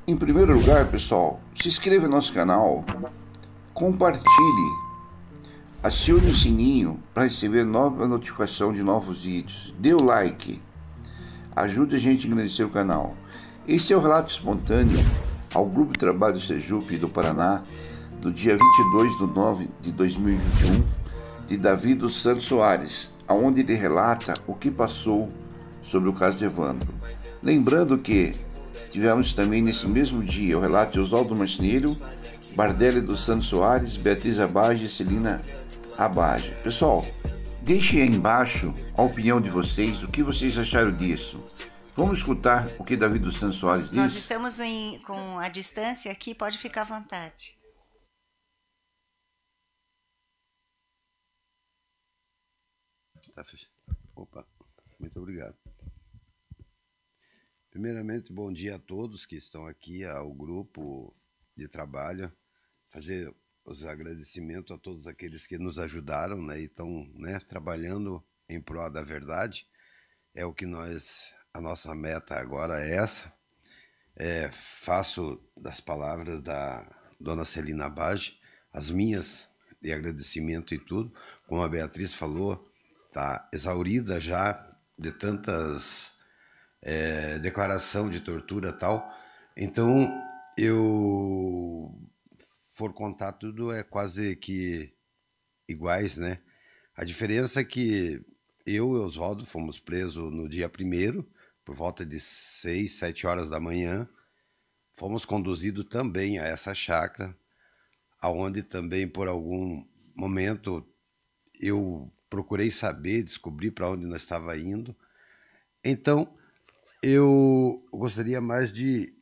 Em primeiro lugar, pessoal, se inscreva no nosso canal, compartilhe, acione o sininho para receber nova notificação de novos vídeos, dê o like, ajude a gente a engrandecer o canal. Esse é o relato espontâneo ao Grupo de Trabalho do Sejup do Paraná, do dia 22/9/2021, de Davi dos Santos Soares, onde ele relata o que passou sobre o caso de Evandro. Lembrando que tivemos também nesse mesmo dia o relato de Oswaldo Marceneiro, Bardelli dos Santos Soares, Beatriz Abage e Celina Abage. Pessoal, deixem aí embaixo a opinião de vocês, o que vocês acharam disso. Vamos escutar o que Davi dos Santos Soares Nós disse? estamos com a distância aqui, pode ficar à vontade. Tá fechado. Opa, muito obrigado. Primeiramente, bom dia a todos que estão aqui, ao grupo de trabalho. Fazer os agradecimentos a todos aqueles que nos ajudaram, né, e estão, né, trabalhando em prol da verdade. É o que a nossa meta agora é essa. Faço das palavras da dona Celina Abage as minhas de agradecimento e tudo. Como a Beatriz falou, está exaurida já de tantas declaração de tortura e tal. Então, for contar tudo, é quase que iguais, né? A diferença é que eu e Oswaldo fomos presos no dia 1º, por volta de 6, 7 horas da manhã. Fomos conduzidos também a essa chácara, aonde também por algum momento eu procurei saber, descobrir para onde nós estava indo. Então, eu gostaria mais de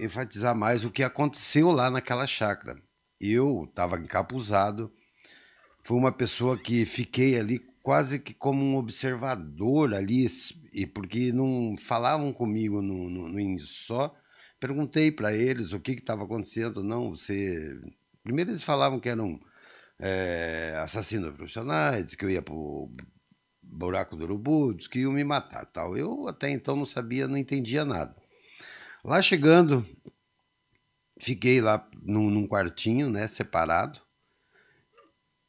enfatizar mais o que aconteceu lá naquela chácara. Eu estava encapuzado, fui uma pessoa que fiquei ali quase que como um observador ali, e porque não falavam comigo no início, só perguntei para eles o que estava acontecendo. Não, você... Primeiro eles falavam que eram assassinos profissionais, que eu ia pro buraco do urubu, diz que iam me matar, tal. Eu até então não sabia, não entendia nada. Lá chegando, fiquei lá num quartinho, né, separado.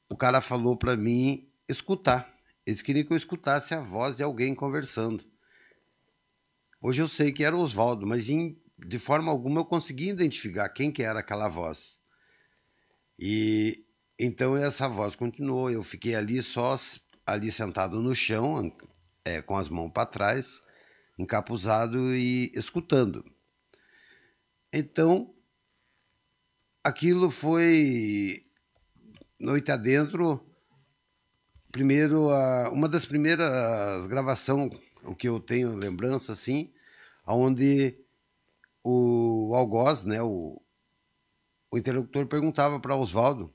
O cara falou para mim escutar. Eles queriam que eu escutasse a voz de alguém conversando. Hoje eu sei que era o Oswaldo, mas de forma alguma eu conseguia identificar quem que era aquela voz. E então essa voz continuou. Eu fiquei ali ali sentado no chão, com as mãos para trás, encapuzado e escutando. Então, aquilo foi noite adentro. Primeiro, uma das primeiras gravações, o que eu tenho lembrança, assim, onde o algoz, né, o interlocutor perguntava para Oswaldo: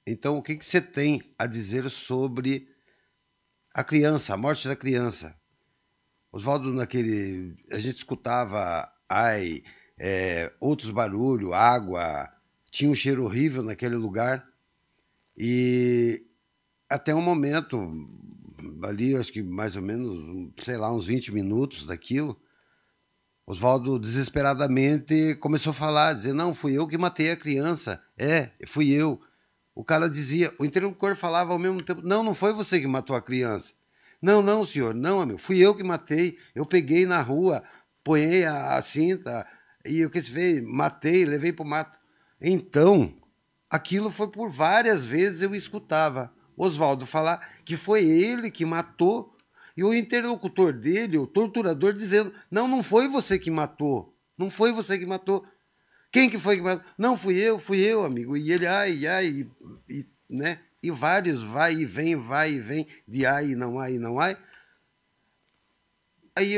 então, o que você tem a dizer sobre a criança, a morte da criança? Oswaldo, a gente escutava outros barulhos, água, tinha um cheiro horrível naquele lugar. E até um momento, ali, acho que mais ou menos, sei lá, uns 20 minutos daquilo, Oswaldo desesperadamente começou a falar, dizer: não, fui eu que matei a criança. Fui eu. O cara dizia, o interlocutor falava ao mesmo tempo: não, não foi você que matou a criança. Não, não, senhor, não, amigo, fui eu que matei. Eu peguei na rua, ponhei a cinta e o que se fez, matei, levei pro mato. Então, aquilo foi por várias vezes eu escutava Oswaldo falar que foi ele que matou, e o interlocutor dele, o torturador, dizendo: não, não foi você que matou, não foi você que matou. Quem que foi que matou? Não, fui eu, amigo. E ele, né? E vários vai e vem, de ai e não ai e não ai. Aí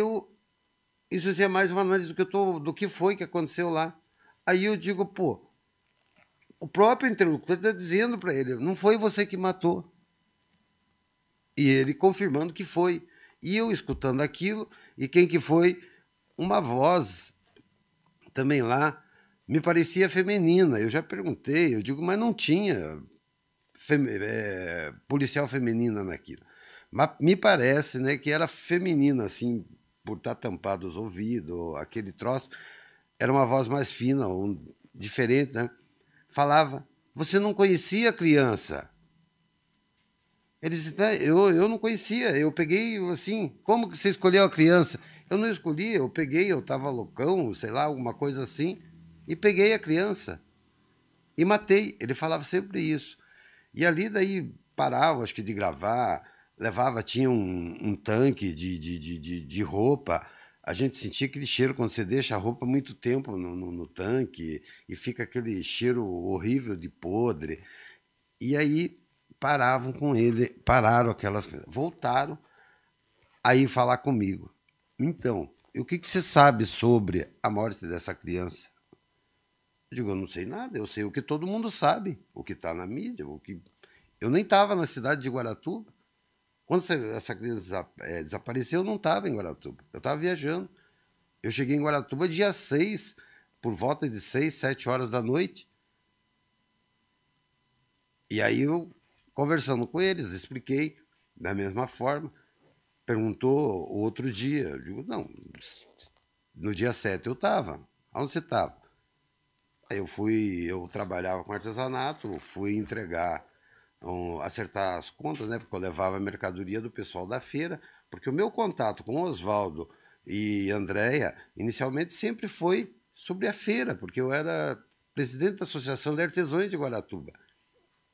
isso é mais uma análise do que foi que aconteceu lá. Aí eu digo, pô, o próprio interlocutor está dizendo para ele: não foi você que matou. E ele confirmando que foi. E eu escutando aquilo, e quem que foi? Uma voz também lá, me parecia feminina. Eu já perguntei, eu digo, mas não tinha policial feminina naquilo. Mas me parece, né, que era feminina, assim, por estar tampado os ouvidos, aquele troço. era uma voz mais fina, diferente, né? Falava, você não conhecia a criança? Ele disse, eu não conhecia, eu peguei assim, como que você escolheu a criança? Eu não escolhi, eu peguei, eu estava loucão, sei lá, alguma coisa assim, e peguei a criança e matei. Ele falava sempre isso. E ali daí parava, acho que de gravar, levava, tinha um tanque de roupa. A gente sentia aquele cheiro quando você deixa a roupa muito tempo no tanque e fica aquele cheiro horrível de podre. E aí paravam com ele, pararam aquelas coisas, voltaram aí falar comigo. Então, o que você sabe sobre a morte dessa criança? Eu digo, eu não sei nada, eu sei o que todo mundo sabe, o que está na mídia, o que... Eu nem estava na cidade de Guaratuba. Quando essa criança desapareceu, eu não estava em Guaratuba, eu estava viajando. Eu cheguei em Guaratuba dia 6, por volta de 6, 7 horas da noite. E aí eu, conversando com eles, expliquei da mesma forma. Perguntou outro dia, eu digo, não, no dia 7 eu estava. Onde você estava? Aí eu trabalhava com artesanato, fui entregar, acertar as contas, né? Porque eu levava a mercadoria do pessoal da feira, porque o meu contato com Oswaldo e Andréia, inicialmente sempre foi sobre a feira, porque eu era presidente da Associação de Artesãos de Guaratuba.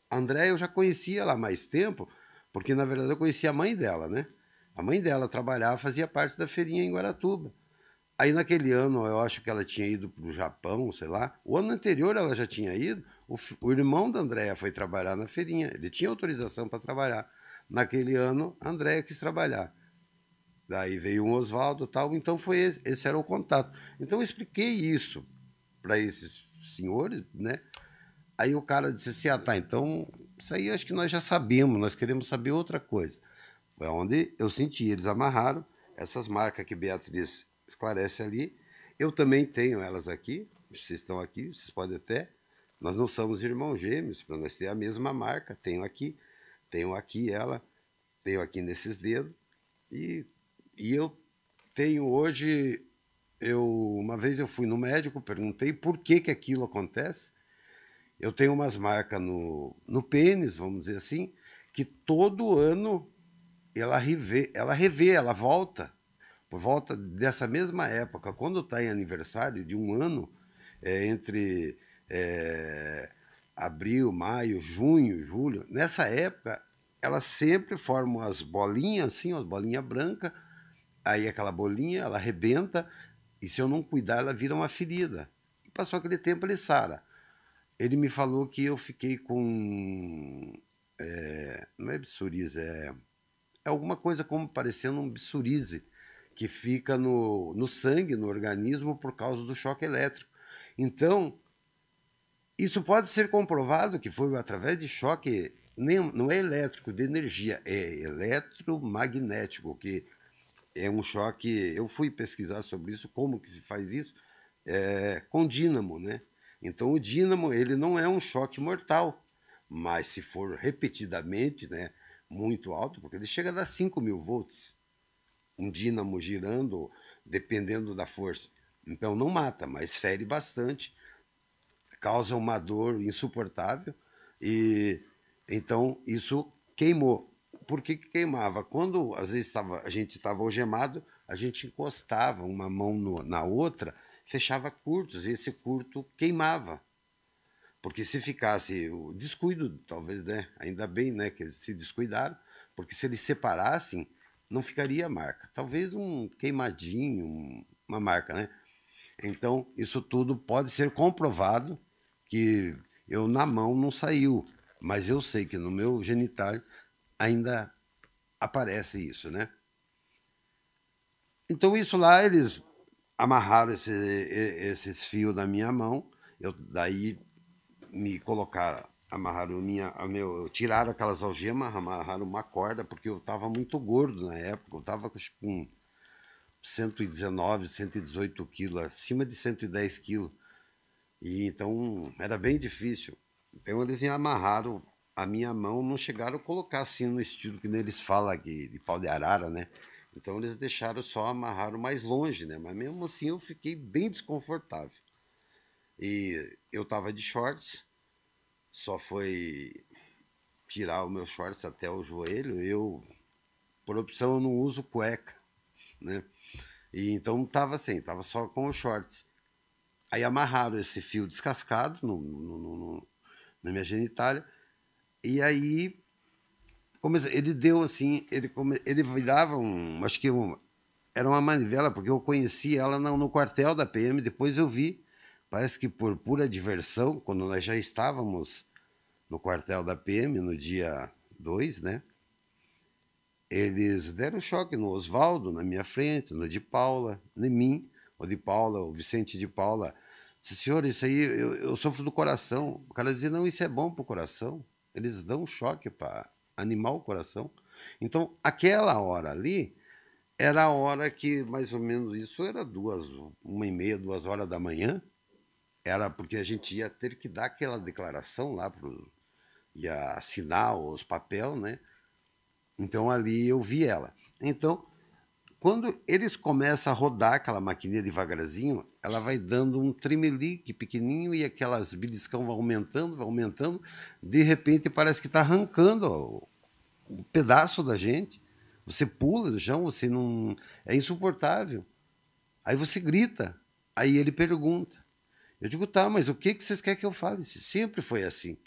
A Andréia eu já conhecia lá há mais tempo, porque na verdade eu conhecia a mãe dela, né? A mãe dela trabalhava, fazia parte da feirinha em Guaratuba. Aí naquele ano eu acho que ela tinha ido para o Japão, sei lá. O ano anterior ela já tinha ido. O irmão da Andréia foi trabalhar na feirinha. Ele tinha autorização para trabalhar. Naquele ano a Andréia quis trabalhar. Daí veio um Oswaldo e tal. Então foi esse era o contato. Então eu expliquei isso para esses senhores, né? Aí o cara disse assim, ah tá, então isso aí acho que nós já sabemos, nós queremos saber outra coisa. Foi onde eu senti, eles amarraram essas marcas que Beatriz esclarece ali. Eu também tenho elas aqui, vocês estão aqui, vocês podem até. Nós não somos irmãos gêmeos, para nós ter a mesma marca. Tenho aqui ela, tenho aqui nesses dedos. E eu tenho hoje, uma vez eu fui no médico, perguntei por que aquilo acontece. Eu tenho umas marcas no pênis, vamos dizer assim, que todo ano ela volta, por volta dessa mesma época, quando está em aniversário de um ano, entre abril, maio, junho, julho, nessa época, elas sempre formam as bolinhas, assim, as bolinhas brancas, aí aquela bolinha, ela arrebenta, e se eu não cuidar, ela vira uma ferida. E passou aquele tempo, ele sara. Ele me falou que eu fiquei com... não é psoríase, é alguma coisa como parecendo um psoríase, que fica no sangue, no organismo, por causa do choque elétrico. Então, isso pode ser comprovado que foi através de choque, não é elétrico, de energia, é eletromagnético, que é um choque... Eu fui pesquisar sobre isso, como que se faz isso, com dínamo, né? Então o dínamo ele não é um choque mortal, mas se for repetidamente, né, muito alto, porque ele chega a dar 5.000 volts, um dínamo girando, dependendo da força. Então não mata, mas fere bastante, causa uma dor insuportável e então isso queimou. Por que queimava? Quando às vezes a gente estava algemado, a gente encostava uma mão na outra, fechava curtos e esse curto queimava. Porque se ficasse o descuido, talvez, né? Ainda bem, né, que eles se descuidaram, porque se eles separassem, não ficaria marca. Talvez um queimadinho, uma marca, né? Então, isso tudo pode ser comprovado que eu na mão não saiu, mas eu sei que no meu genital ainda aparece isso, né? Então, isso lá, eles amarraram esses fios na minha mão, daí me colocaram, amarraram tiraram aquelas algemas, amarraram uma corda, porque eu estava muito gordo na época, eu estava com 119, 118 quilos, acima de 110 quilos, e então era bem difícil. Então eles me amarraram a minha mão, não chegaram a colocar assim no estilo que eles falam aqui, de pau de arara, né? Então eles deixaram só, amarraram mais longe, né? Mas mesmo assim eu fiquei bem desconfortável. E eu tava de shorts, só foi tirar o meu shorts até o joelho. Eu, por opção, eu não uso cueca, né? E então tava assim, tava só com os shorts. Aí amarraram esse fio descascado na minha genitália. E aí ele deu assim, ele virava acho que era uma manivela, porque eu conheci ela no quartel da PM, depois eu vi, parece que por pura diversão, quando nós já estávamos no quartel da PM, no dia 2, né? Eles deram choque no Oswaldo, na minha frente, no de Paula, em mim. O de Paula, o Vicente de Paula, disse, senhor, isso aí eu sofro do coração. O cara dizia, não, isso é bom pro coração. Eles dão choque para animar o coração. Então, aquela hora ali era a hora que, mais ou menos, isso era 1h30, 2 horas da manhã. Era porque a gente ia ter que dar aquela declaração lá, ia assinar os papéis, né? Então ali eu vi ela. Então, quando eles começam a rodar aquela maquininha devagarzinho, ela vai dando um tremelique pequenininho e aquelas beliscão vão aumentando, vai aumentando. De repente parece que está arrancando um pedaço da gente. Você pula do chão, você não. É insuportável. Aí você grita. Aí ele pergunta. Eu digo, tá, mas o que vocês querem que eu fale? Sempre foi assim.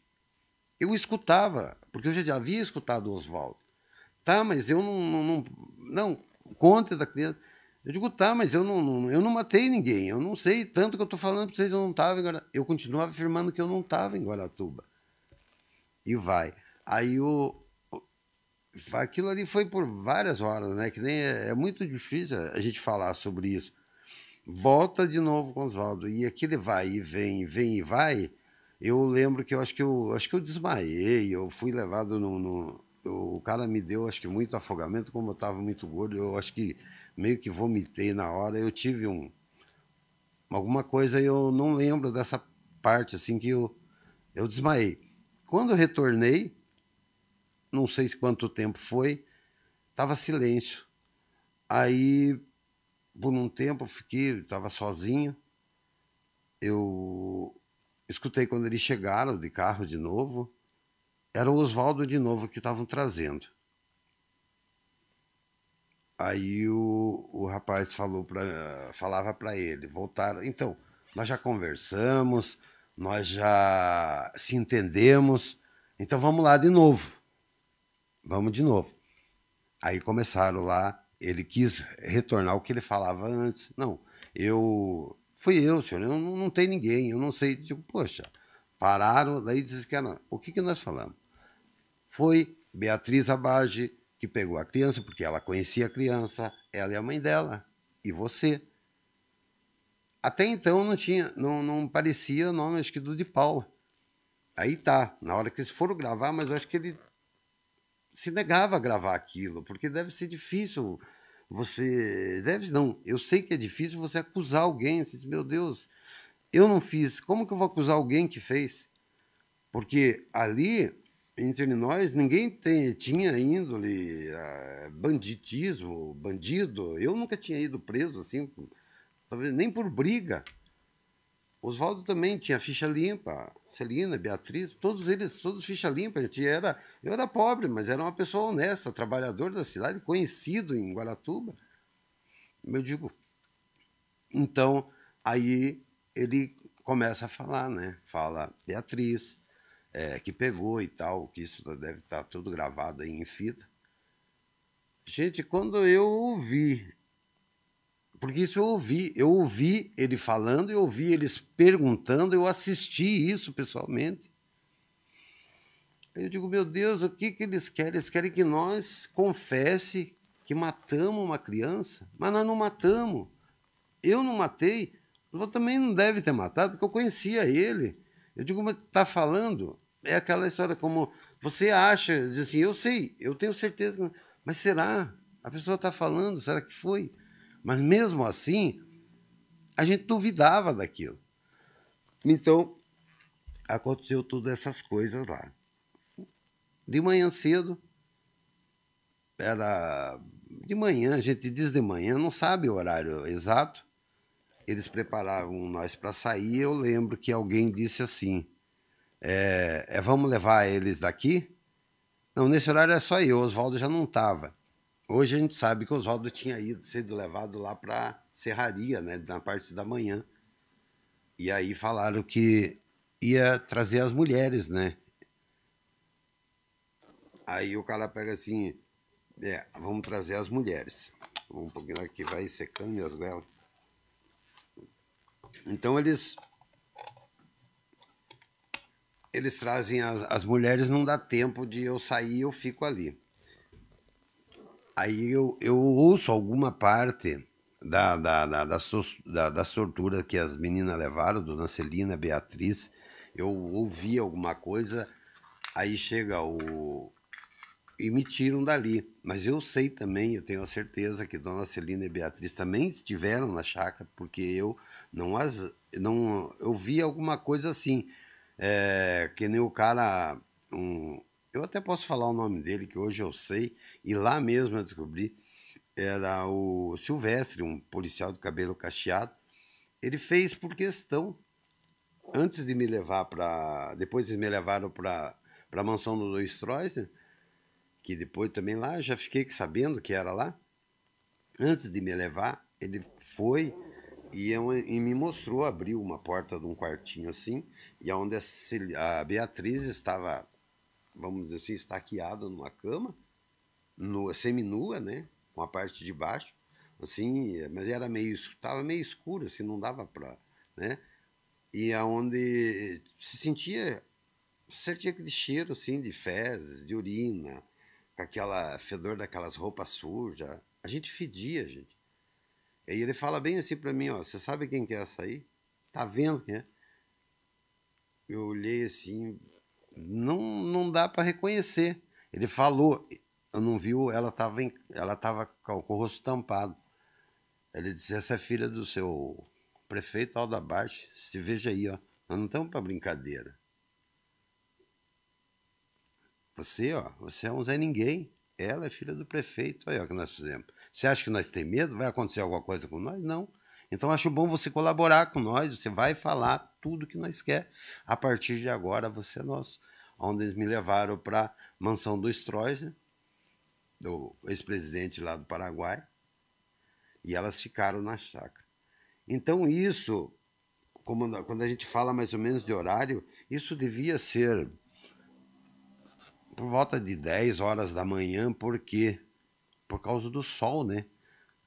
Eu escutava, porque eu já havia escutado o Oswaldo. Tá, mas eu não conta da criança. Eu digo, tá, mas eu não matei ninguém. Eu não sei, tanto que eu estou falando para vocês, eu não estava em Guaratuba. Eu continuava afirmando que eu não estava em Guaratuba. E vai. Aí aquilo ali foi por várias horas, né? Que nem é muito difícil a gente falar sobre isso. Volta de novo com o Oswaldo. E aquele vai e vem e vai. Eu lembro que eu acho que eu desmaiei, eu fui levado o cara me deu, acho que muito afogamento, como eu estava muito gordo, eu acho que meio que vomitei na hora, eu tive alguma coisa, eu não lembro dessa parte, assim, que eu desmaiei. Quando eu retornei, não sei quanto tempo foi, estava silêncio. Aí, por um tempo, eu fiquei, estava sozinho, eu escutei quando eles chegaram de carro de novo, era o Oswaldo de novo que estavam trazendo. Aí o rapaz falava para ele, voltaram. Então, nós já conversamos, nós já se entendemos, então vamos lá de novo. Vamos de novo. Aí começaram lá, ele quis retornar o que ele falava antes. Não, fui eu, senhor, eu não tem ninguém, eu não sei. Digo, poxa, pararam, daí disse que era. O que nós falamos? Foi Beatriz Abage que pegou a criança, porque ela conhecia a criança, ela e a mãe dela, e você. Até então não parecia nome, acho que do de Paula. Aí tá, na hora que eles foram gravar, mas eu acho que ele se negava a gravar aquilo, porque deve ser difícil você. Deve não, eu sei que é difícil você acusar alguém, você diz, meu Deus, eu não fiz, como que eu vou acusar alguém que fez? Porque ali entre nós, ninguém tinha índole, banditismo, bandido. Eu nunca tinha ido preso assim, talvez nem por briga. Oswaldo também tinha ficha limpa, Celina, Beatriz, todos eles, todos ficha limpa. Eu era pobre, mas era uma pessoa honesta, trabalhador da cidade, conhecido em Guaratuba. Eu digo, então, aí ele começa a falar, né? Fala Beatriz, que pegou e tal, que isso deve estar tudo gravado aí em fita. Gente, quando eu ouvi, porque isso eu ouvi ele falando, eu ouvi eles perguntando, eu assisti isso pessoalmente. Eu digo, meu Deus, o que eles querem? Eles querem que nós confesse que matamos uma criança, mas nós não matamos. Eu não matei, você também não deve ter matado, porque eu conhecia ele. Eu digo, mas tá falando? É aquela história como você acha, diz assim, eu sei, eu tenho certeza, mas será? A pessoa está falando, será que foi? Mas mesmo assim, a gente duvidava daquilo. Então, aconteceu todas essas coisas lá. De manhã cedo, era De manhã, a gente diz de manhã, não sabe o horário exato. Eles preparavam nós para sair. Eu lembro que alguém disse assim: vamos levar eles daqui? Não, nesse horário é só eu, o Oswaldo já não estava. Hoje a gente sabe que o Oswaldo tinha sido levado lá para Serraria, né, na parte da manhã. E aí falaram que ia trazer as mulheres, né? Aí o cara pega assim, vamos trazer as mulheres. Vamos um pouquinho aqui, vai secando minhas goelas. Então eles trazem as mulheres, não dá tempo de eu sair, eu fico ali. Aí eu ouço alguma parte das torturas que as meninas levaram, Dona Celina, Beatriz. Eu ouvi alguma coisa, aí chega e me tiram dali. Mas eu sei também, eu tenho a certeza que Dona Celina e Beatriz também estiveram na chácara, porque eu eu vi alguma coisa assim, que nem o cara, eu até posso falar o nome dele, que hoje eu sei, e lá mesmo eu descobri, era o Silvestre, um policial de cabelo cacheado. Ele fez por questão, antes de me levar para... Depois eles me levaram para a mansão do Luiz Stroessner, que depois também lá, eu já fiquei sabendo que era lá. Antes de me levar, ele foi e me mostrou, abriu uma porta de um quartinho assim, e onde a Beatriz estava, vamos dizer assim, estaqueada numa cama, seminua, né, com a parte de baixo, assim, mas estava meio escuro, assim, não dava para, né, e aonde se sentia aquele cheiro, assim, de fezes, de urina, com aquela fedor daquelas roupas sujas, a gente fedia, gente. E aí ele fala bem assim para mim, ó, você sabe quem que é essa aí? Tá vendo quem é? Eu olhei assim, não dá para reconhecer. Ele falou, eu não vi, ela tava com o rosto tampado. Ele disse, essa é filha do seu prefeito Aldo Abache, se veja aí, ó, nós não estamos para brincadeira. Você é um Zé Ninguém, ela é filha do prefeito, olha o que nós fizemos. Você acha que nós temos medo? Vai acontecer alguma coisa com nós? Não. Então acho bom você colaborar com nós, você vai falar tudo que nós quer. A partir de agora você é nosso. Onde eles me levaram para a mansão do Stroessner, do ex-presidente lá do Paraguai, e elas ficaram na chácara. Então isso, quando a gente fala mais ou menos de horário, isso devia ser por volta de 10 horas da manhã, por quê? Por causa do sol, né?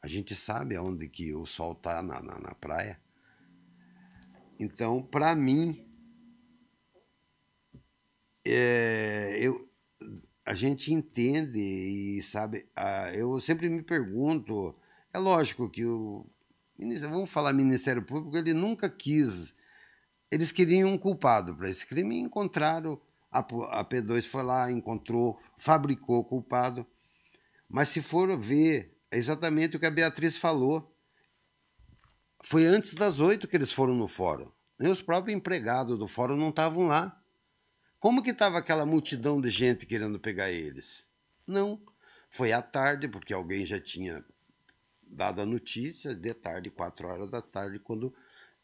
A gente sabe aonde que o sol tá na praia. Então, para mim, a gente entende e sabe. Eu sempre me pergunto. É lógico que vamos falar Ministério Público, ele nunca quis. Eles queriam um culpado para esse crime e encontraram. A P2 foi lá, encontrou, fabricou o culpado. Mas se for ver, é exatamente o que a Beatriz falou. Foi antes das 8 que eles foram no fórum. E os próprios empregados do fórum não estavam lá. Como que estava aquela multidão de gente querendo pegar eles? Não. Foi à tarde, porque alguém já tinha dado a notícia, de tarde, 4 horas da tarde, quando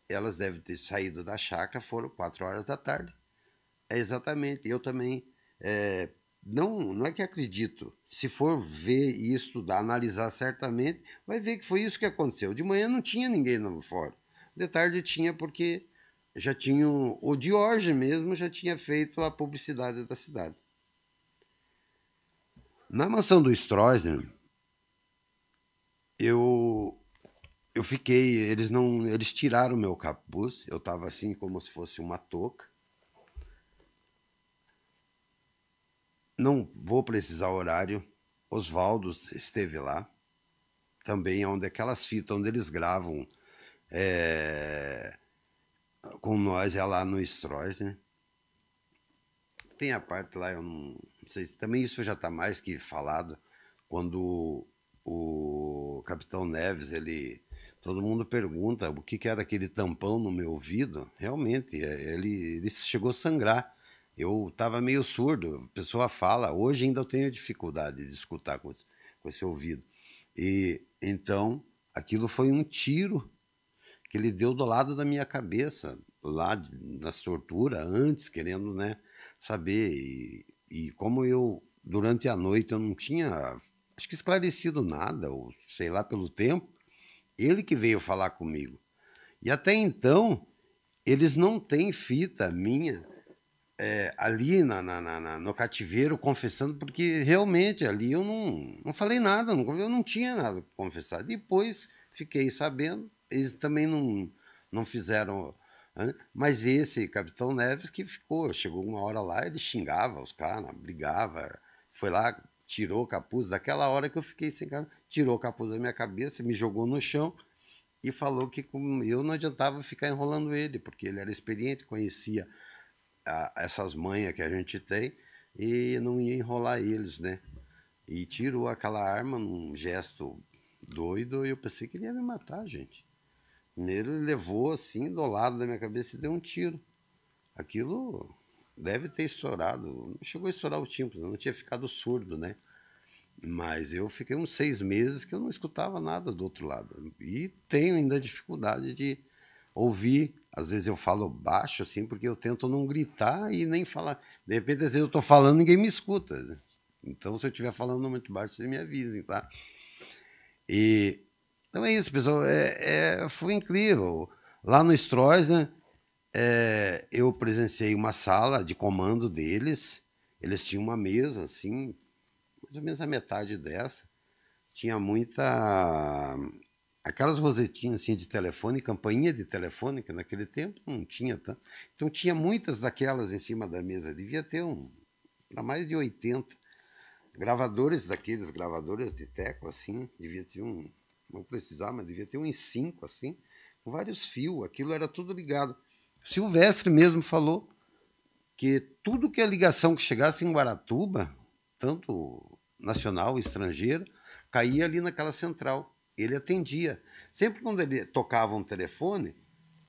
elas devem ter saído da chácara, foram 4 horas da tarde. É exatamente. Eu também não é que acredito. Se for ver e estudar, analisar certamente, vai ver que foi isso que aconteceu. De manhã não tinha ninguém no fórum. De tarde tinha porque já tinham, o Diorge mesmo já tinha feito a publicidade da cidade. Na mansão do Stroessner, eu fiquei, eles tiraram o meu capuz, eu estava assim como se fosse uma touca. Não vou precisar horário. Oswaldo esteve lá. Também onde aquelas fitas onde eles gravam com nós, é lá no Stroessner. Tem a parte lá, eu não sei se também isso já está mais que falado, quando o Capitão Neves, todo mundo pergunta o que era aquele tampão no meu ouvido. Realmente, ele chegou a sangrar. Eu estava meio surdo, a pessoa fala, hoje ainda eu tenho dificuldade de escutar com esse ouvido. E então aquilo foi um tiro que ele deu do lado da minha cabeça, lá nas torturas, antes, querendo, né, saber. E como eu, durante a noite, eu não tinha, acho que esclarecido nada, ou sei lá, pelo tempo, ele que veio falar comigo. E até então, eles não têm fita minha ali no cativeiro confessando, porque realmente ali eu não falei nada, eu não tinha nada para confessar. Depois fiquei sabendo, eles também não fizeram. Né? Mas esse Capitão Neves que ficou, chegou uma hora lá, ele xingava os caras, brigava, foi lá, tirou o capuz, daquela hora que eu fiquei sem capuz, tirou o capuz da minha cabeça, me jogou no chão e falou que eu não adiantava ficar enrolando ele, porque ele era experiente, conhecia essas manhas que a gente tem e não ia enrolar eles, né? E tirou aquela arma num gesto doido e eu pensei que ele ia me matar, gente. Primeiro ele levou assim do lado da minha cabeça e deu um tiro. Aquilo deve ter estourado. Não chegou a estourar o tímpano, eu não tinha ficado surdo, né? Mas eu fiquei uns 6 meses que eu não escutava nada do outro lado. E tenho ainda dificuldade de ouvir. Às vezes eu falo baixo, assim, porque eu tento não gritar e nem falar. De repente, às vezes eu estou falando e ninguém me escuta. Né? Então, se eu estiver falando muito baixo, vocês me avisem, tá? E então é isso, pessoal. Foi incrível. Lá no Strois, né? Eu presenciei uma sala de comando deles. Eles tinham uma mesa, assim, mais ou menos a metade dessa. Tinha muita. Aquelas rosetinhas assim de telefone, campainha de telefone, que naquele tempo não tinha tanto. Então tinha muitas daquelas em cima da mesa. Devia ter para mais de 80 gravadores, daqueles gravadores de tecla, assim. Devia ter não vou precisar, mas devia ter uns 5, assim, com vários fios. Aquilo era tudo ligado. Silvestre mesmo falou que tudo que a ligação que chegasse em Guaratuba, tanto nacional, estrangeira, caía ali naquela central. Ele atendia. Sempre quando ele tocava um telefone,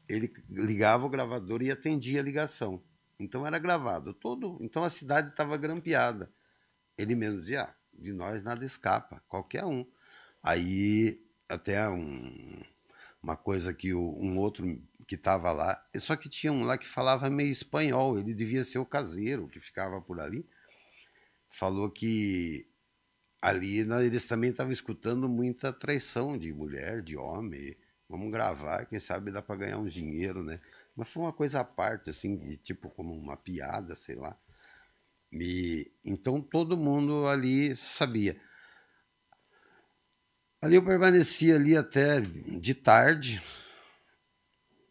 ele ligava o gravador e atendia a ligação. Então era gravado todo. Então a cidade estava grampeada. Ele mesmo dizia: de nós nada escapa, qualquer um. Aí até uma coisa que um outro que estava lá, só que tinha um lá que falava meio espanhol, ele devia ser o caseiro que ficava por ali, falou que ali eles também estavam escutando muita traição de mulher, de homem. Vamos gravar, quem sabe dá para ganhar um dinheiro, né? Mas foi uma coisa à parte, assim, tipo como uma piada, sei lá. E então todo mundo ali sabia. Ali eu permaneci ali até de tarde.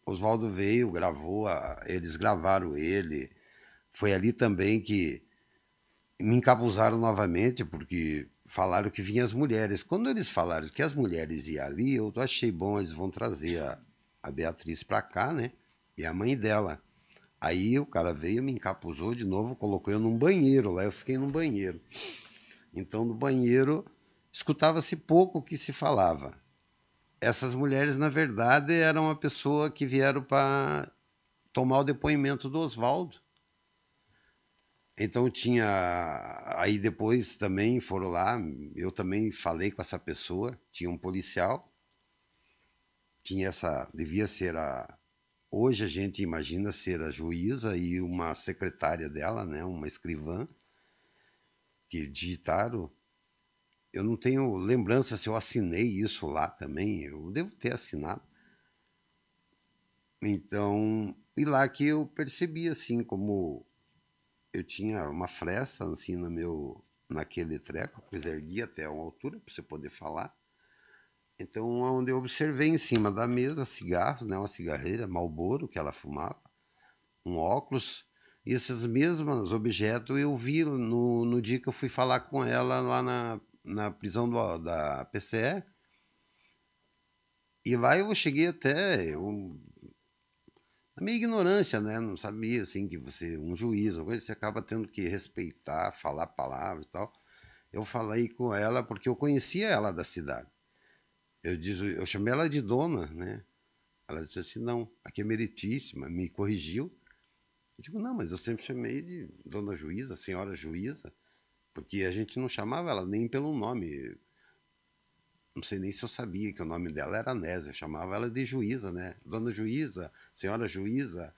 Oswaldo veio, gravou, eles gravaram ele. Foi ali também que me encapuzaram novamente, porque falaram que vinham as mulheres. Quando eles falaram que as mulheres iam ali, eu achei bom, eles vão trazer a Beatriz para cá, né? E a mãe dela. Aí o cara veio, me encapuzou de novo, colocou eu num banheiro, lá eu fiquei num banheiro. Então no banheiro escutava-se pouco o que se falava. Essas mulheres, na verdade, eram uma pessoa que vieram para tomar o depoimento do Oswaldo. Então tinha. Aí depois também foram lá, eu também falei com essa pessoa, tinha um policial, tinha essa. Devia ser a. Hoje a gente imagina ser a juíza e uma secretária dela, né, uma escrivã, que digitaram. Eu não tenho lembrança se eu assinei isso lá também, eu devo ter assinado. Então, e lá que eu percebi assim como eu tinha uma fresta assim naquele treco, pois ergui até uma altura para você poder falar. Então, onde eu observei em cima da mesa cigarros, né, uma cigarreira Marlboro que ela fumava, um óculos, e esses mesmos objetos eu vi no dia que eu fui falar com ela lá na prisão da PCE. E lá eu cheguei até, na minha ignorância, né? Não sabia assim que você, um juiz, uma coisa, você acaba tendo que respeitar, falar palavras e tal. Eu falei com ela porque eu conhecia ela da cidade. Eu chamei ela de dona, né? Ela disse assim: não, aqui é meritíssima, me corrigiu. Eu digo: não, mas eu sempre chamei de dona juíza, senhora juíza, porque a gente não chamava ela nem pelo nome. não sei nem se eu sabia que o nome dela era Nésia, eu chamava ela de Juíza, né? Dona Juíza, senhora Juíza.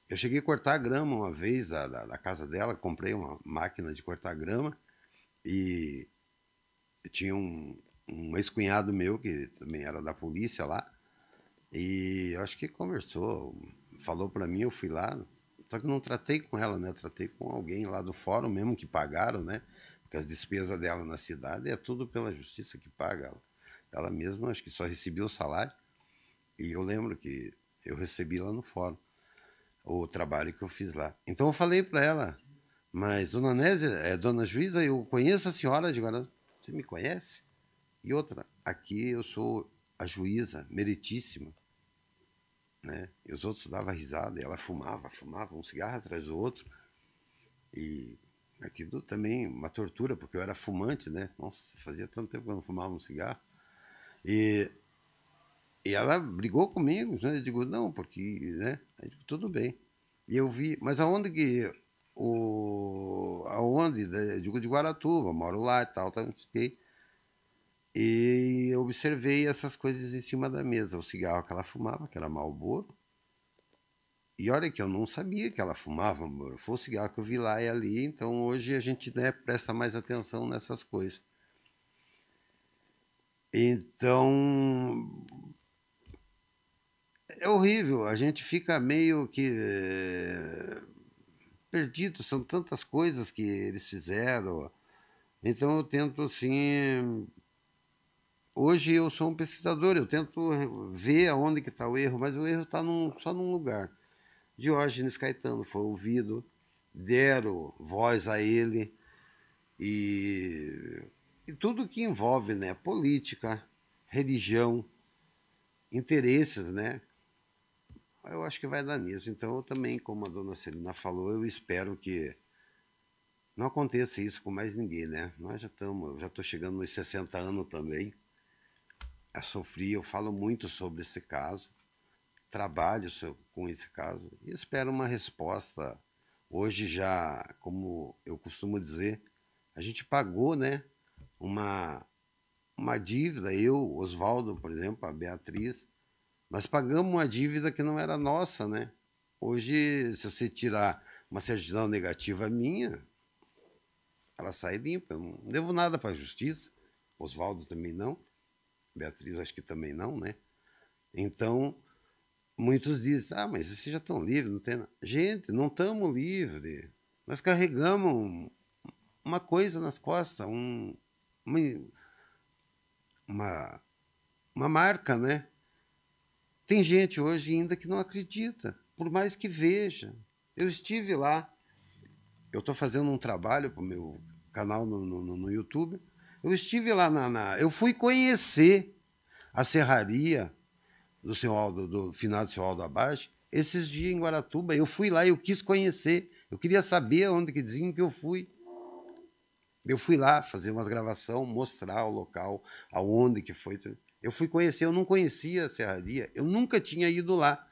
Eu cheguei a cortar grama uma vez da casa dela, comprei uma máquina de cortar grama e tinha um ex-cunhado meu que também era da polícia lá e eu acho que conversou, falou para mim, eu fui lá, só que não tratei com ela, né? Tratei com alguém lá do fórum mesmo que pagaram, né? Porque as despesas dela na cidade é tudo pela justiça que paga. Ela mesma acho que só recebia o salário e eu lembro que eu recebi lá no fórum o trabalho que eu fiz lá. Então eu falei para ela, mas Dona Nésia, Dona Juíza, eu conheço a senhora de Guarani. Você me conhece? E outra, aqui eu sou a juíza meritíssima, né? E os outros davam risada, e ela fumava um cigarro atrás do outro. E aquilo também uma tortura, porque eu era fumante, né? Nossa, fazia tanto tempo que eu não fumava um cigarro. E, e ela brigou comigo, né? Eu digo, não, porque, né? Eu digo, tudo bem. E eu vi, mas aonde que aonde? Eu digo de Guaratuba, moro lá e tal, tá, e eu observei essas coisas em cima da mesa, o cigarro que ela fumava, que era Marlboro. E olha que eu não sabia que ela fumava, Marlboro. Foi o cigarro que eu vi lá e ali, então hoje a gente, né, presta mais atenção nessas coisas. Então, é horrível, a gente fica meio que perdido, são tantas coisas que eles fizeram. Então eu tento assim. Hoje eu sou um pesquisador, eu tento ver aonde que está o erro, mas o erro está só num lugar. Diógenes Caetano foi ouvido, deram voz a ele e tudo que envolve, né, política, religião, interesses, né, eu acho que vai dar nisso. Então eu também, como a dona Celina falou, eu espero que não aconteça isso com mais ninguém, né? Nós eu já estou chegando nos 60 anos também, a sofrer, eu falo muito sobre esse caso, trabalho com esse caso e espero uma resposta. Hoje já, como eu costumo dizer, a gente pagou, né, uma, uma dívida, eu, Oswaldo, por exemplo, a Beatriz, nós pagamos uma dívida que não era nossa, né? Hoje, se você tirar uma certidão negativa minha, ela sai limpa, eu não devo nada para a justiça, Oswaldo também não, Beatriz acho que também não, né? Então, muitos dizem, ah, mas vocês já estão livres, não tem nada. Gente, não estamos livres. Nós carregamos uma coisa nas costas, uma, uma, uma marca, né? Tem gente hoje ainda que não acredita, por mais que veja. Eu estive lá, eu estou fazendo um trabalho para o meu canal no YouTube. Eu estive lá eu fui conhecer a serraria do seu Aldo, do finado seu Aldo Abaixo, esses dias em Guaratuba. Eu fui lá, eu quis conhecer, eu queria saber onde que diziam que eu fui. Eu fui lá fazer umas gravações, mostrar o local, aonde que foi. Eu fui conhecer, eu não conhecia a serraria, eu nunca tinha ido lá.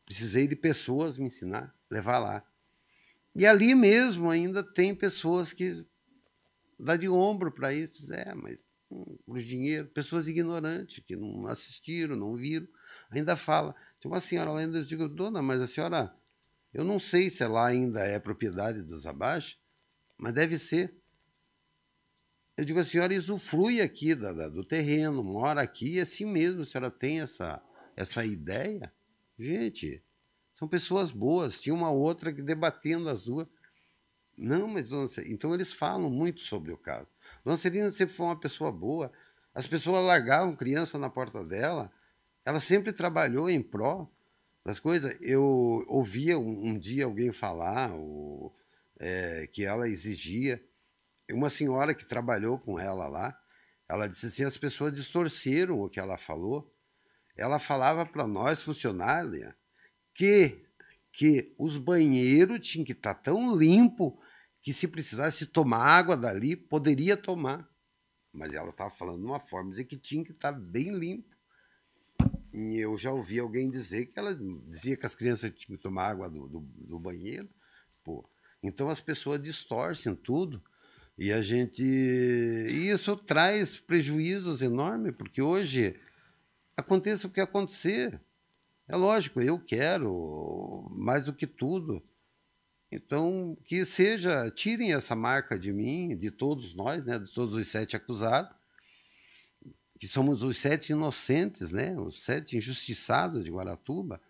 Precisei de pessoas me ensinar, levar lá. E ali mesmo ainda tem pessoas que dá de ombro para isso, mas por dinheiro, pessoas ignorantes que não assistiram, não viram, ainda fala. Tem uma senhora lá ainda, eu digo, dona, mas a senhora, eu não sei se lá ainda é propriedade dos Abaixo, mas deve ser. Eu digo, a senhora usufrui aqui do terreno, mora aqui, assim mesmo, a senhora tem essa ideia? Gente, são pessoas boas. Tinha uma outra que debatendo as duas. Não, mas dona Celina, então eles falam muito sobre o caso. Dona Celina sempre foi uma pessoa boa. As pessoas largavam criança na porta dela. Ela sempre trabalhou em pró das coisas. Eu ouvia um dia alguém falar que ela exigia. Uma senhora que trabalhou com ela lá, ela disse assim, as pessoas distorceram o que ela falou. Ela falava para nós, funcionários, que os banheiros tinham que estar tão limpos que se precisasse tomar água dali, poderia tomar. Mas ela estava falando de uma forma, dizer que tinha que estar bem limpo. E eu já ouvi alguém dizer que ela dizia que as crianças tinham que tomar água do banheiro. Pô. Então as pessoas distorcem tudo. E a gente. E isso traz prejuízos enormes, porque hoje aconteça o que acontecer. É lógico, eu quero mais do que tudo. Então, que seja, tirem essa marca de mim, de todos nós, né, de todos os 7 acusados, que somos os 7 inocentes, né, os 7 injustiçados de Guaratuba,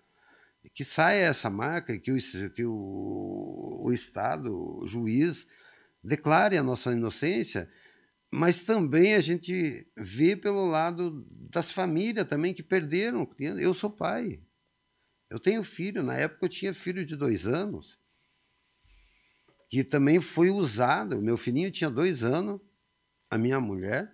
que saia essa marca, que o Estado, o juiz, declare a nossa inocência, mas também a gente vê pelo lado das famílias também que perderam criança. Eu sou pai, eu tenho filho, na época eu tinha filho de 2 anos, que também foi usado, meu filhinho tinha 2 anos, a minha mulher,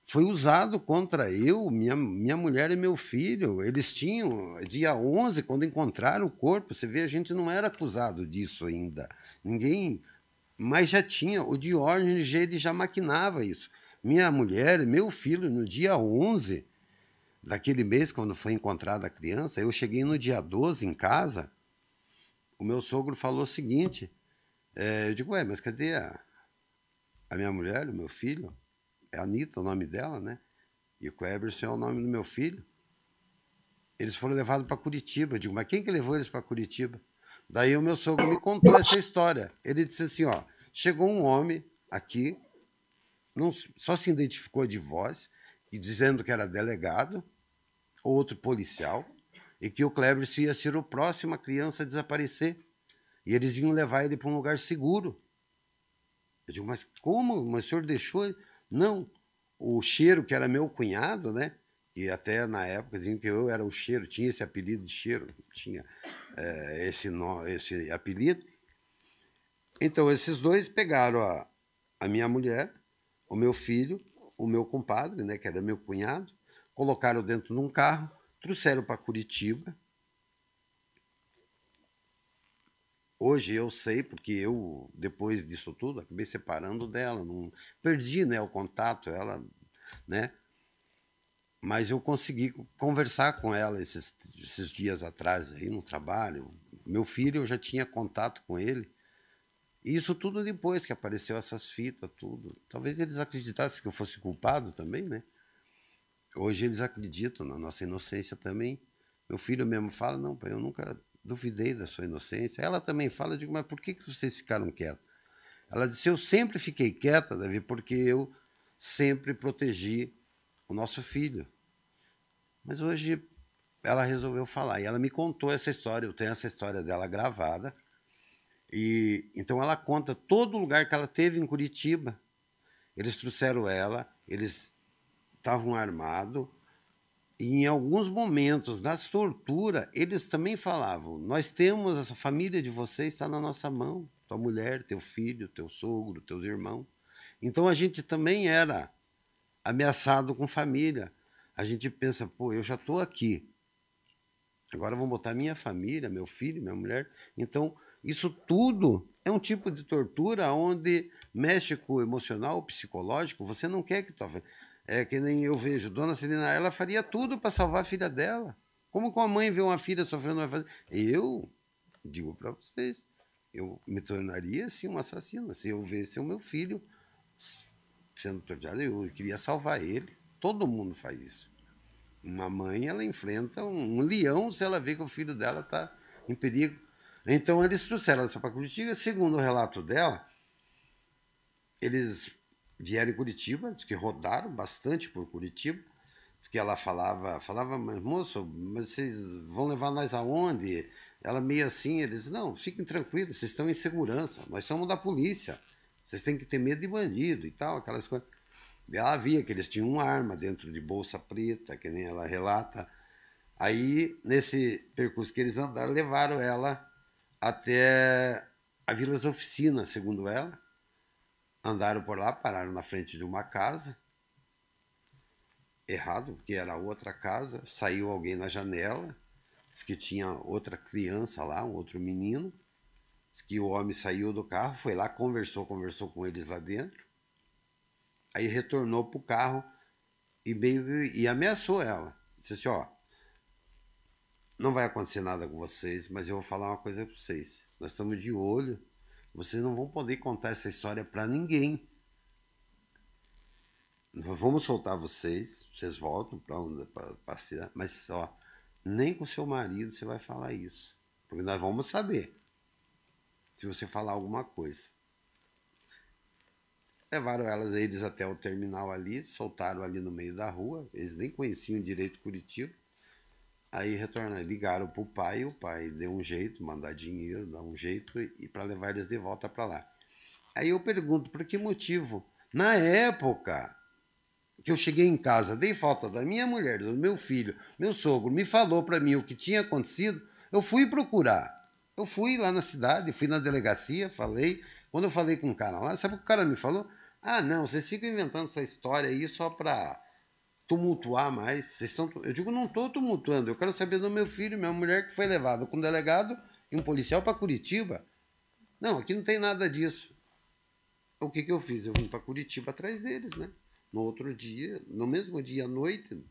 foi usado contra eu, minha mulher e meu filho. Eles tinham, dia 11, quando encontraram o corpo, você vê, a gente não era acusado disso ainda. Ninguém, mas já tinha, o Diógenes ele já maquinava isso. Minha mulher e meu filho, no dia 11 daquele mês, quando foi encontrada a criança, eu cheguei no dia 12 em casa, o meu sogro falou o seguinte, eu digo, ué, mas cadê a minha mulher, o meu filho? É Anitta o nome dela, né? E o Cleberson é o nome do meu filho. Eles foram levados para Curitiba. Eu digo, mas quem que levou eles para Curitiba? Daí o meu sogro me contou essa história. Ele disse assim, ó, chegou um homem aqui, não, só se identificou de voz, e dizendo que era delegado, outro policial, e que o Cleberson ia ser o próximo a criança a desaparecer. E eles iam levar ele para um lugar seguro. Eu digo, mas como? Mas o senhor deixou ele? Não, o Cheiro, que era meu cunhado, né? E até na época diziam que eu era o Cheiro, tinha esse apelido de Cheiro, tinha esse apelido. Então, esses dois pegaram a minha mulher, o meu filho, o meu compadre, né, que era meu cunhado, colocaram dentro de um carro, trouxeram para Curitiba. Hoje eu sei, porque eu, depois disso tudo, acabei separando dela, não perdi, né, o contato, ela, né? Mas eu consegui conversar com ela esses dias atrás aí no trabalho. Meu filho, eu já tinha contato com ele. E isso tudo depois que apareceu essas fitas, tudo. Talvez eles acreditassem que eu fosse culpado também, né? Hoje eles acreditam na nossa inocência também. Meu filho mesmo fala, não, pai, eu nunca duvidei da sua inocência. Ela também fala, eu digo, mas por que vocês ficaram quietos? Ela disse, eu sempre fiquei quieta, Davi, porque eu sempre protegi o nosso filho. Mas hoje ela resolveu falar e ela me contou essa história. Eu tenho essa história dela gravada. E então ela conta todo lugar que ela teve em Curitiba. Eles trouxeram ela, eles estavam armados. E em alguns momentos, nas torturas, eles também falavam: nós temos, essa família de vocês está na nossa mão. Tua mulher, teu filho, teu sogro, teus irmãos. Então a gente também era ameaçado com família. A gente pensa, pô, eu já estou aqui. Agora vão botar minha família, meu filho, minha mulher. Então, isso tudo é um tipo de tortura onde mexe com o emocional, o psicológico. Você não quer que tua... É que nem eu vejo, Dona Celina, ela faria tudo para salvar a filha dela. Como que uma mãe vê uma filha sofrendo, vai fazer? Eu digo para vocês, eu me tornaria assim um assassino. Se eu visse o meu filho sendo torturado, eu queria salvar ele. Todo mundo faz isso. Uma mãe, ela enfrenta um leão se ela vê que o filho dela está em perigo. Então eles trouxeram ela para Curitiba. Segundo o relato dela, eles vieram em Curitiba, diz que rodaram bastante por Curitiba. Diz que ela falava, mas moço, mas vocês vão levar nós aonde? Ela meio assim, eles, não, fiquem tranquilos, vocês estão em segurança, nós somos da polícia, vocês têm que ter medo de bandido e tal, aquelas coisas. Ela via que eles tinham uma arma dentro de bolsa preta, que nem ela relata. Aí, nesse percurso que eles andaram, levaram ela até a Vilas Oficina, segundo ela. Andaram por lá, pararam na frente de uma casa. Errado, porque era outra casa. Saiu alguém na janela. Diz que tinha outra criança lá, um outro menino. Diz que o homem saiu do carro, foi lá, conversou com eles lá dentro. Aí retornou pro carro e ameaçou ela. Disse assim, ó, não vai acontecer nada com vocês, mas eu vou falar uma coisa para vocês. Nós estamos de olho, vocês não vão poder contar essa história para ninguém. nós vamos soltar vocês voltam para onde passear, mas só, nem com seu marido você vai falar isso, porque nós vamos saber se você falar alguma coisa. Levaram eles até o terminal ali, soltaram ali no meio da rua, eles nem conheciam direito Curitiba. Aí retornaram, ligaram pro pai, e o pai deu um jeito, mandar dinheiro, dar um jeito, e para levar eles de volta para lá. Aí eu pergunto, por que motivo? Na época que eu cheguei em casa, dei falta da minha mulher, do meu filho, meu sogro me falou para mim o que tinha acontecido, eu fui procurar. Eu fui lá na cidade, fui na delegacia, falei. Quando eu falei com um cara lá, sabe o que o cara me falou? Ah, não, vocês ficam inventando essa história aí só para tumultuar mais. Vocês estão... Eu digo, não estou tumultuando, eu quero saber do meu filho, minha mulher que foi levada com um delegado e um policial para Curitiba. Não, aqui não tem nada disso. O que eu fiz? Eu vim para Curitiba atrás deles, né? No outro dia, no mesmo dia à noite,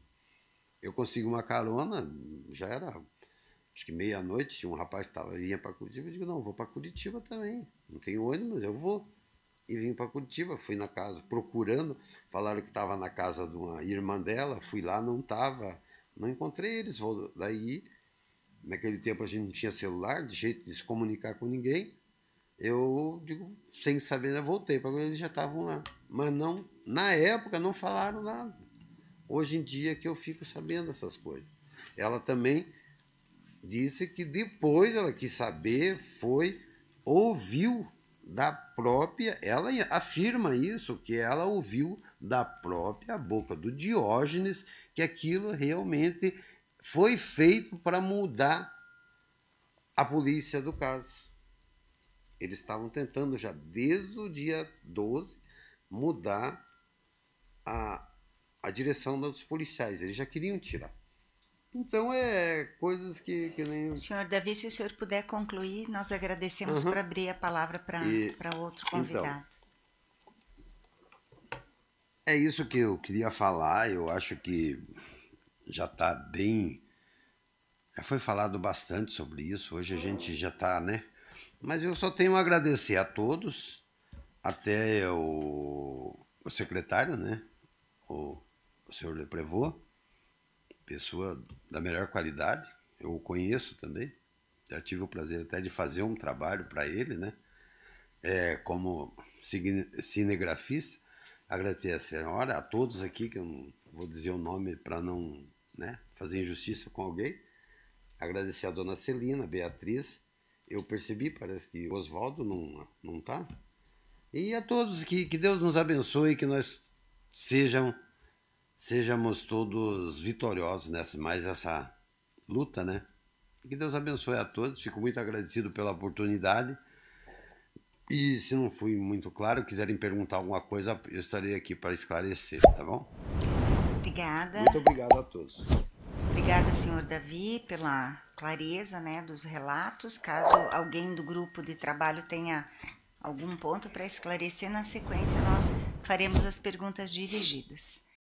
eu consegui uma carona, já era, acho que meia-noite, tinha um rapaz que ia para Curitiba, eu digo, não, vou para Curitiba também, não tenho ônibus, eu vou. E vim para Curitiba, fui na casa, procurando, falaram que estava na casa de uma irmã dela, fui lá, não estava, não encontrei eles, daí, naquele tempo a gente não tinha celular, de jeito de se comunicar com ninguém, eu, digo, sem saber, eu voltei para eles já estavam lá. Mas não, na época não falaram nada. Hoje em dia que eu fico sabendo dessas coisas. Ela também disse que depois ela quis saber, ouviu da própria, ela afirma isso, que ela ouviu da própria boca do Diógenes que aquilo realmente foi feito para mudar a polícia do caso. Eles estavam tentando já desde o dia 12 mudar a direção dos policiais. Eles já queriam tirar. Então é coisas que nem... Senhor Davi, se o senhor puder concluir, nós agradecemos por abrir a palavra para outro convidado. Então, é isso que eu queria falar. Eu acho que já está bem... Já foi falado bastante sobre isso. Hoje a gente já está, né? Mas eu só tenho a agradecer a todos, até o secretário, né? O senhor Leprevô, pessoa da melhor qualidade, eu o conheço também, já tive o prazer até de fazer um trabalho para ele, né? Como cinegrafista. Agradecer a senhora, a todos aqui, que eu não vou dizer o nome para não, né, fazer injustiça com alguém. Agradecer a dona Celina, a Beatriz. Eu percebi, parece que o Oswaldo não tá. E a todos, que Deus nos abençoe, que nós sejamos todos vitoriosos nessa luta, né? Que Deus abençoe a todos. Fico muito agradecido pela oportunidade. E se não fui muito claro, quiserem perguntar alguma coisa, eu estarei aqui para esclarecer, tá bom? Obrigada. Muito obrigado a todos. Obrigada, senhor Davi, pela clareza, né, dos relatos. Caso alguém do grupo de trabalho tenha algum ponto para esclarecer, na sequência nós faremos as perguntas dirigidas.